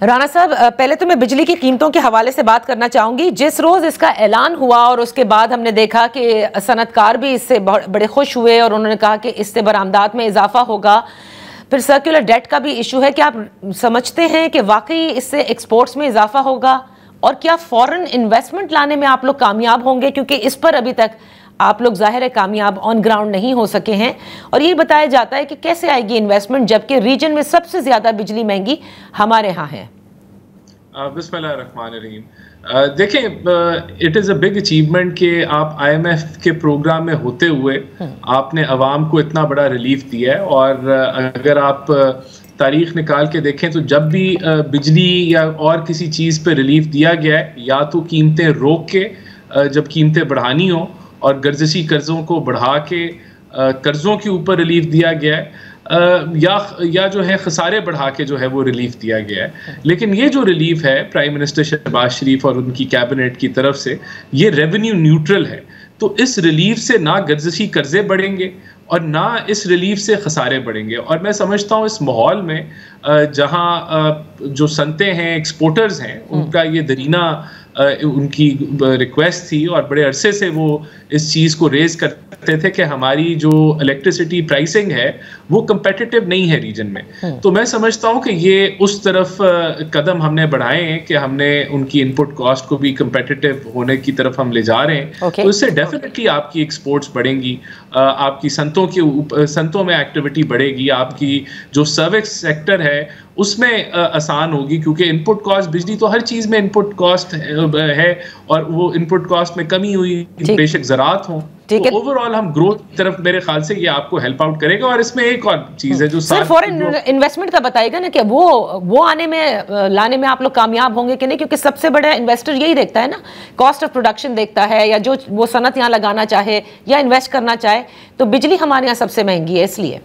राणा साहब, पहले तो मैं बिजली की कीमतों के हवाले से बात करना चाहूंगी। जिस रोज इसका ऐलान हुआ और उसके बाद हमने देखा कि सनतकार भी इससे बड़े खुश हुए और उन्होंने कहा कि इससे बरामदात में इजाफा होगा। फिर सर्कुलर डेट का भी इशू है। क्या आप समझते हैं कि वाकई इससे एक्सपोर्ट्स में इजाफा होगा और क्या फॉरेन इन्वेस्टमेंट लाने में आप लोग कामयाब होंगे? क्योंकि इस पर अभी तक आप लोग जाहिर है कामयाब ऑन ग्राउंड नहीं हो सके हैं और ये बताया जाता है कि कैसे आएगी इन्वेस्टमेंट जबकि रीजन में सबसे ज्यादा बिजली महंगी हमारे यहाँ है। बिस्मिल्लाहिर्रहमानिर्रहीम। देखें, it is a big achievement कि आप IMF के प्रोग्राम में होते हुए आपने अवाम को इतना बड़ा रिलीफ दिया है। और अगर आप तारीख निकाल के देखें तो जब भी बिजली या और किसी चीज़ पे रिलीफ दिया गया है, या तो कीमतें रोक के जब कीमतें बढ़ानी हो और गर्दिशी कर्ज़ों को बढ़ा के कर्ज़ों के ऊपर रिलीफ दिया गया है, या जो है खसारे बढ़ा के जो है वो रिलीफ दिया गया है। लेकिन ये जो रिलीफ है प्राइम मिनिस्टर शहबाज शरीफ और उनकी कैबिनेट की तरफ से, ये रेवेन्यू न्यूट्रल है। तो इस रिलीफ से ना गर्दिशी कर्जे बढ़ेंगे और ना इस रिलीफ से खसारे बढ़ेंगे। और मैं समझता हूँ इस माहौल में जहाँ जो सनतें हैं, एक्सपोर्टर्स हैं, उनका ये दरीना उनकी रिक्वेस्ट थी और बड़े अरसे से वो इस चीज़ को रेज करते थे कि हमारी जो इलेक्ट्रिसिटी प्राइसिंग है वो कंपेटिटिव नहीं है रीजन में। तो मैं समझता हूँ कि ये उस तरफ कदम हमने बढ़ाए हैं कि हमने उनकी इनपुट कॉस्ट को भी कंपेटिटिव होने की तरफ हम ले जा रहे हैं। तो इससे डेफिनेटली आपकी एक्सपोर्ट्स बढ़ेंगी, आपकी संतों में एक्टिविटी बढ़ेगी, आपकी जो सर्विस सेक्टर है उसमें आसान होगी, क्योंकि इनपुट कॉस्ट, बिजली तो हर चीज़ में इनपुट कॉस्ट है और वो इनपुट कॉस्ट में कमी हुई बेशक ज़राअत हो। तो ओवरऑल हम ग्रोथ की तरफ, मेरे ख्याल से ये आपको हेल्प आउट करेगा। और इसमें एक और चीज़ है जो सर फॉरेन इन्वेस्टमेंट का बताएगा ना कि वो आने में लाने में आप लोग कामयाब होंगे कि नहीं, क्योंकि सबसे बड़ा इन्वेस्टर यही देखता है ना, कॉस्ट ऑफ प्रोडक्शन देखता है, या जो वो सनत यहाँ लगाना चाहे या इन्वेस्ट करना चाहे। तो बिजली हमारे यहाँ सबसे महंगी है। इसलिए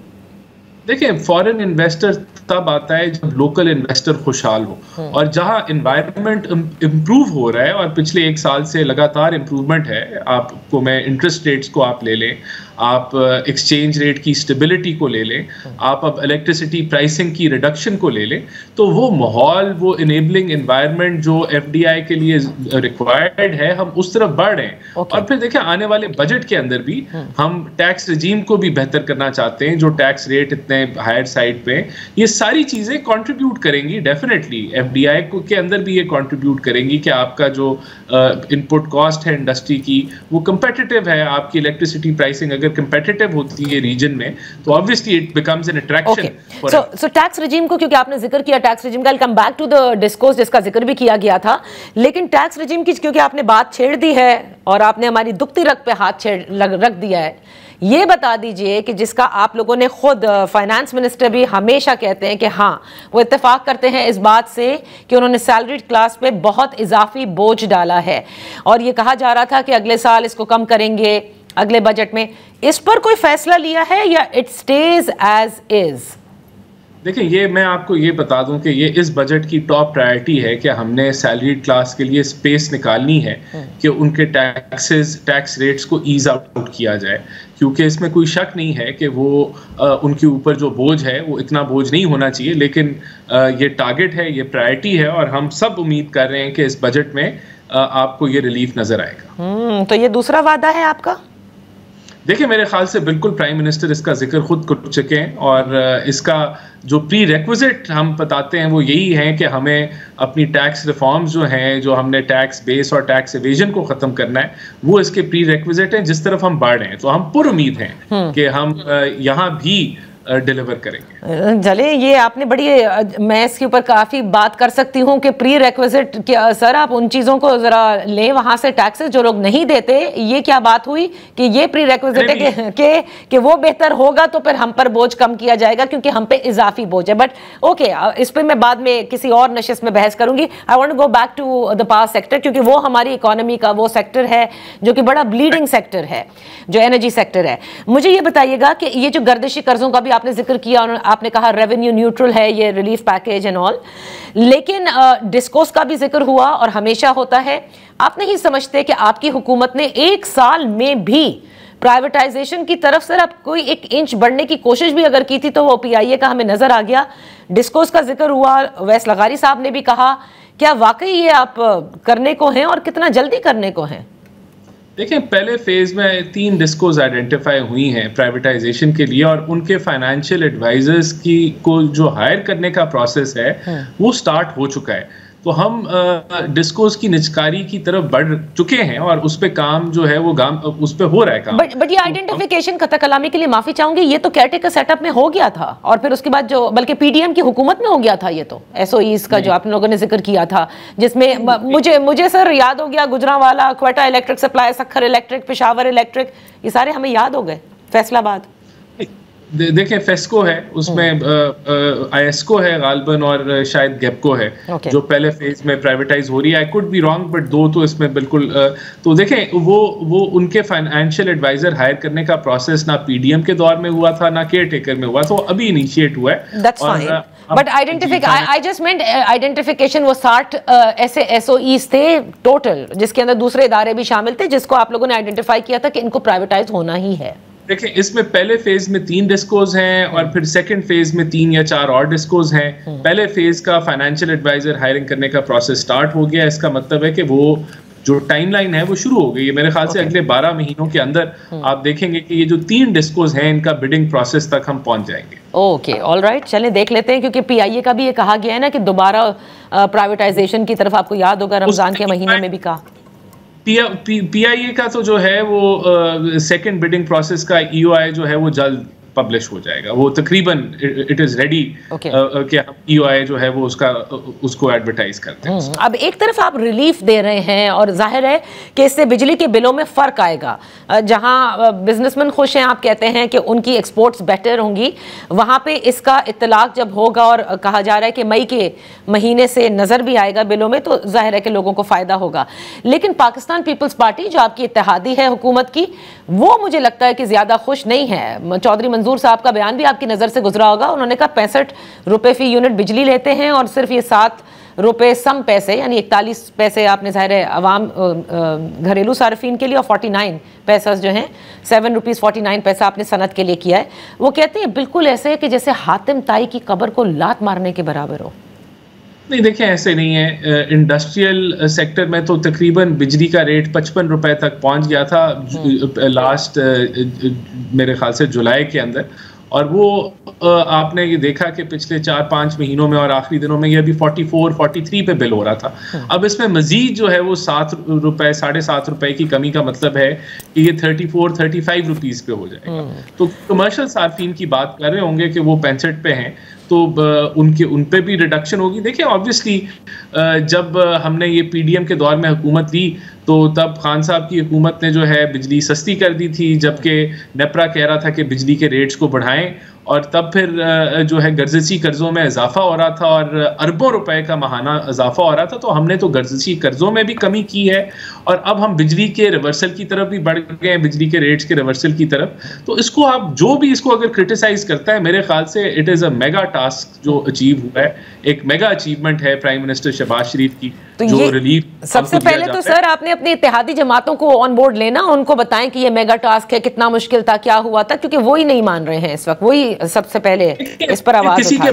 देखिए, फॉरेन इन्वेस्टर तब आता है जब लोकल इन्वेस्टर खुशहाल हो और जहां एनवायरनमेंट इम्प्रूव हो रहा है। और पिछले 1 साल से लगातार इम्प्रूवमेंट है। आपको मैं इंटरेस्ट रेट्स को आप ले लें, आप एक्सचेंज रेट की स्टेबिलिटी को ले लें, आप अब इलेक्ट्रिसिटी प्राइसिंग की रिडक्शन को ले लें, तो वो माहौल, वो इनेबलिंग एनवायरनमेंट जो FDI के लिए रिक्वायर्ड है, हम उस तरफ बढ़ रहे हैं। और फिर देखें, आने वाले बजट के अंदर भी हम टैक्स रिजीम को भी बेहतर करना चाहते हैं। जो टैक्स रेट इतने हायर साइड पे, ये सारी चीज़ें कंट्रीब्यूट करेंगी डेफिनेटली। FDI के अंदर भी ये कंट्रीब्यूट करेंगी कि आपका जो इनपुट कॉस्ट है इंडस्ट्री की वो कंपेटिटिव है। आपकी इलेक्ट्रिसिटी प्राइसिंग अगर कंपेटिटिव होती है रीजन में, तो obviously it becomes an attraction. So tax regime को, क्योंकि आपने जिक्र किया टैक्स रिजीम का, come back to the discourse जिसका जिक्र भी किया गया था। लेकिन टैक्स रिजीम की क्योंकि आपने बात छेड़ दी है और आपने हमारी दुखती रग पे हाथ रख दिया है, ये बता दीजिए कि जिसका आप लोगों ने खुद फाइनेंस मिनिस्टर भी हमेशा कहते हैं कि हाँ वो इत्तेफाक करते हैं इस बात से कि उन्होंने सैलरीड क्लास पे बहुत इजाफी बोझ डाला है और ये कहा जा रहा था कि अगले साल इसको कम करेंगे अगले बजट में। इस पर कोई फैसला लिया है या इट स्टेज एज इज? देखिए, ये मैं आपको ये बता दूं कि ये इस बजट की टॉप प्रायोरिटी है कि हमने सैलरीड क्लास के लिए स्पेस निकालनी है कि उनके टैक्स रेट्स को ईज आउट किया जाए, क्योंकि इसमें कोई शक नहीं है कि वो उनके ऊपर जो बोझ है वो इतना बोझ नहीं होना चाहिए। लेकिन ये टारगेट है, ये प्रायोरिटी है और हम सब उम्मीद कर रहे हैं कि इस बजट में आपको ये रिलीफ नजर आएगा। तो ये दूसरा वादा है आपका? देखिए, मेरे ख्याल से बिल्कुल प्राइम मिनिस्टर इसका जिक्र खुद कर चुके हैं और इसका जो प्री रेक्विजिट हम बताते हैं वो यही है कि हमें अपनी टैक्स रिफॉर्म्स जो हैं, जो हमने टैक्स बेस और टैक्स एवेजन को ख़त्म करना है, वो इसके प्री रेक्विजिट हैं जिस तरफ हम बढ़ रहे हैं। तो हम पूरी उम्मीद हैं कि हम यहाँ भी डिलीवर करेंगे। चले, ये आपने बड़ी, मैं इसके ऊपर काफ़ी बात कर सकती हूँ कि प्री रेक्विजिट सर आप उन चीज़ों को ज़रा लें वहाँ से, टैक्सेस जो लोग नहीं देते, ये क्या बात हुई कि ये प्री रेक्विजिट है कि वो बेहतर होगा तो फिर हम पर बोझ कम किया जाएगा क्योंकि हम पे इजाफी बोझ है। बट ओके, इस पर मैं बाद में किसी और नशिस्त में बहस करूंगी। I want to go back to the power sector, क्योंकि वो हमारी इकोनॉमी का वो सेक्टर है जो कि बड़ा ब्लीडिंग सेक्टर है, जो एनर्जी सेक्टर है। मुझे ये बताइएगा कि ये जो गर्दिशी कर्जों का भी आपने जिक्र किया, आपने कहा रेवेन्यू न्यूट्रल है ये रिलीफ पैकेज एंड ऑल, लेकिन डिस्कोर्स का भी जिक्र हुआ और हमेशा होता है। आप नहीं समझते कि आपकी हुकूमत ने 1 साल में भी प्राइवेटाइजेशन की तरफ सर आप कोई एक इंच बढ़ने की कोशिश भी अगर की थी तो वो पीआईए का हमें नजर आ गया। डिस्कोस का जिक्र हुआ, वैस लगारी साहब ने भी कहा, क्या वाकई ये आप करने को हैं और कितना जल्दी करने को हैं? देखिए, पहले फेज में 3 डिस्कोज आइडेंटिफाई हुई हैं प्राइवेटाइजेशन के लिए, और उनके फाइनेंशियल एडवाइजर्स की को जो हायर करने का प्रोसेस है वो स्टार्ट हो चुका है। तो हम डिस्कोस की निचकारी की तरफ बढ़ चुके हैं और उस पे काम जो है वो उस पे हो रहा है काम। बट ये आइडेंटिफिकेशन कथा कलामी के लिए माफी चाहूंगी, ये तो केयरटेकर सेटअप में हो गया था और फिर उसके बाद जो बल्कि पीडीएम की हुकूमत में हो गया था। ये तो एसओईस का जो आप लोगों ने जिक्र किया था, जिसमें मुझे सर याद हो गया Gujranwala, Quetta electric supply, Sukkur electric, Peshawar electric, ये सारे हमें याद हो गए। फैसलाबाद देखें, फेस्को है, उसमें आईएसको है गालबन और शायद गेपको है जो पहले फेज में प्राइवेटाइज हो रही है। I could be wrong, but 2 तो इसमें बिल्कुल तो देखें वो उनके फाइनेंशियल एडवाइजर हायर करने का प्रोसेस ना पीडीएम के दौर में हुआ था ना केयरटेकर में हुआ, तो अभी इनिशिएट हुआ है। But I just meant identification वो 60 ऐसे एसओईस थे टोटल, जिसके अंदर दूसरे इदारे भी शामिल थे, जिसको आप लोगों ने आइडेंटिफाई किया था कि इनको प्राइवेटाइज होना ही है। देखिए, इसमें पहले फेज में 3 डिस्कोज हैं और फिर सेकंड फेज में 3 या 4 और डिस्कोज हैं। पहले फेज का फाइनेंशियल एडवाइजर हायरिंग करने का प्रोसेस स्टार्ट हो गया। इसका मतलब है कि वो जो टाइमलाइन है वो शुरू हो गई है। मेरे ख्याल से अगले 12 महीनों के अंदर आप देखेंगे कि ये जो 3 डिस्कोज हैं इनका बिडिंग प्रोसेस तक हम पहुंच जाएंगे। ओके, ऑल राइट, चलें देख लेते हैं, क्योंकि पीआईए का भी ये कहा गया है ना कि दोबारा प्राइवेटाइजेशन की तरफ, आपको याद होगा रमजान के महीने में भी कहा। पीआईए का तो जो है वो सेकंड बिडिंग प्रोसेस का ईओआई जो है वो जल्द पब्लिश हो जाएगा। वो तकरीबन इट इज रेडी कि हम ईओआई जो है वो उसको एडवर्टाइज करते हैं। अब एक तरफ आप रिलीफ दे रहे हैं और जाहिर है कि इससे बिजली के बिलों में फ़र्क आएगा। जहां बिजनेसमैन खुश हैं, आप कहते हैं कि उनकी एक्सपोर्ट्स बेटर होंगी, वहां पे इसका इत्तलाक जब होगा और कहा जा रहा है कि मई के महीने से नज़र भी आएगा बिलों में, तो जाहिर है कि लोगों को फ़ायदा होगा। लेकिन पाकिस्तान पीपल्स पार्टी जो आपकी इत्तेहादी है हुकूमत की, वो मुझे लगता है कि ज़्यादा खुश नहीं है। चौधरी मंजूर साहब का बयान भी आपकी नज़र से गुजरा होगा। उन्होंने कहा 65 रुपए फी यूनिट बिजली लेते हैं और सिर्फ ये 7 रुपए सम पैसे यानी 41 पैसे आपने ज़ाहिर है अवाम घरेलू सार्फिन के लिए और 49 पैसा जो हैं 7 रुपीज़ 49 पैसा आपने सनत के लिए किया है। वो कहते हैं बिल्कुल ऐसे कि जैसे हातिम ताई की कब्र को लात मारने के बराबर हो। नहीं, देखें, ऐसे नहीं है। इंडस्ट्रियल सेक्टर में तो तकरीबन बिजली का रेट 55 रुपए तक पहुंच गया था लास्ट मेरे ख्याल से जुलाई के अंदर, और वो आपने ये देखा कि पिछले 4-5 महीनों में और आखिरी दिनों में ये अभी 44-43 पे बिल हो रहा था। अब इसमें मजीद जो है वो 7 रुपए 7.5 रुपए की कमी का मतलब है कि ये 34-35 रुपीज़ पे हो जाएगा। तो कमर्शियल सार्फिन की बात कर रहे होंगे कि वो 65 पे हैं, तो उन पे भी रिडक्शन होगी। देखिए, ऑब्वियसली जब हमने ये पीडीएम के दौर में हुकूमत ली तो तब खान साहब की हुकूमत ने जो है बिजली सस्ती कर दी थी, जबकि नेपरा कह रहा था कि बिजली के रेट्स को बढ़ाएं, और तब फिर जो है गर्जशी कर्जों में इजाफा हो रहा था और अरबों रुपए का माहाना इजाफा हो रहा था। तो हमने तो गर्जशी कर्जों में भी कमी की है और अब हम बिजली के रिवर्सल की तरफ भी बढ़ गए हैं, बिजली के रेट्स के रिवर्सल की तरफ। तो इसको आप जो भी इसको अगर क्रिटिसाइज करता है, मेरे ख्याल से it is a mega task जो अचीव हुआ है, एक मेगा अचीवमेंट है प्राइम मिनिस्टर शहबाज शरीफ की। तो जो रिलीफ सबसे पहले तो सर आपने अपनी इत्तेहादी जमातों को ऑन बोर्ड लेना, उनको बताएं कि ये मेगा टास्क है, कितना मुश्किल था, क्या हुआ था, क्योंकि वो ही नहीं मान रहे हैं इस वक्त। वही सबसे पहले इस पर आवाज किसी के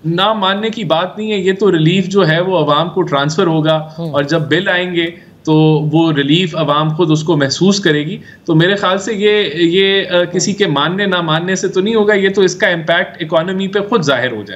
ना मानने की बात नहीं है। ये तो रिलीफ जो है वो अवाम को ट्रांसफर होगा और जब बिल आएंगे तो वो रिलीफ अवाम खुद उसको महसूस करेगी। तो मेरे ख्याल से ये किसी के मानने ना मानने से तो नहीं होगा, ये तो इसका इम्पैक्ट इकोनॉमी पे खुद जाहिर हो जाएगा।